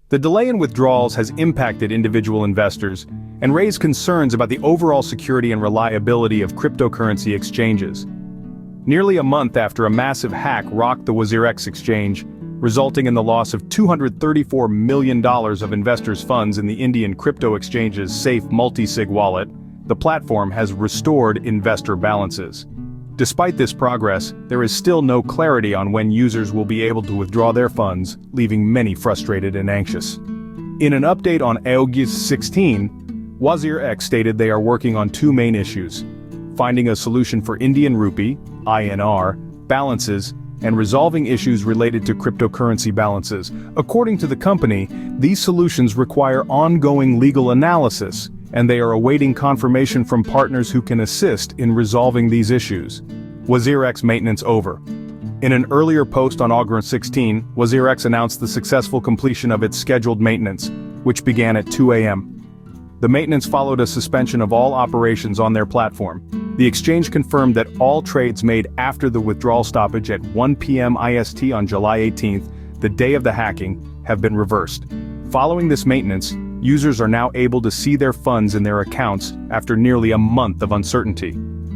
The delay in withdrawals has impacted individual investors and raised concerns about the overall security and reliability of cryptocurrency exchanges. Nearly a month after a massive hack rocked the WazirX exchange, resulting in the loss of $234 million of investors' funds in the Indian crypto exchange's safe multi-sig wallet, the platform has restored investor balances. Despite this progress, there is still no clarity on when users will be able to withdraw their funds, leaving many frustrated and anxious. In an update on August 16, WazirX stated they are working on two main issues: finding a solution for Indian rupee (INR) balances and resolving issues related to cryptocurrency balances. According to the company, these solutions require ongoing legal analysis, and they are awaiting confirmation from partners who can assist in resolving these issues. WazirX maintenance over. In an earlier post on August 16, WazirX announced the successful completion of its scheduled maintenance, which began at 2 a.m. The maintenance followed a suspension of all operations on their platform. The exchange confirmed that all trades made after the withdrawal stoppage at 1 p.m. IST on July 18, the day of the hacking, have been reversed. Following this maintenance, users are now able to see their funds in their accounts after nearly a month of uncertainty.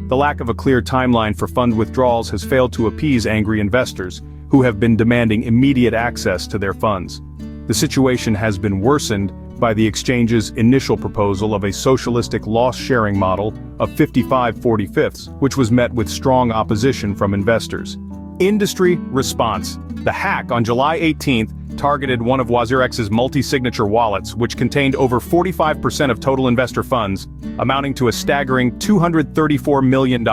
The lack of a clear timeline for fund withdrawals has failed to appease angry investors, who have been demanding immediate access to their funds. The situation has been worsened by the exchange's initial proposal of a socialistic loss-sharing model of 55/45, which was met with strong opposition from investors. Industry response. The hack on July 18th targeted one of WazirX's multi-signature wallets, which contained over 45% of total investor funds, amounting to a staggering $234 million.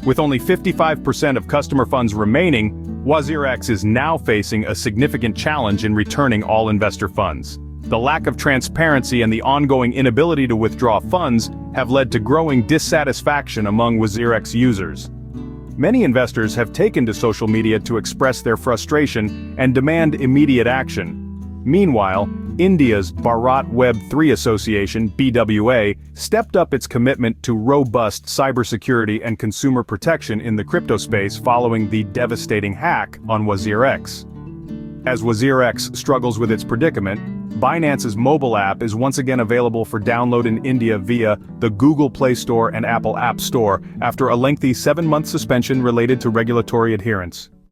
With only 55% of customer funds remaining, WazirX is now facing a significant challenge in returning all investor funds. The lack of transparency and the ongoing inability to withdraw funds have led to growing dissatisfaction among WazirX users. Many investors have taken to social media to express their frustration and demand immediate action. Meanwhile, India's Bharat Web 3 Association (BWA) stepped up its commitment to robust cybersecurity and consumer protection in the crypto space following the devastating hack on WazirX. As WazirX struggles with its predicament, Binance's mobile app is once again available for download in India via the Google Play Store and Apple App Store after a lengthy 7-month suspension related to regulatory adherence.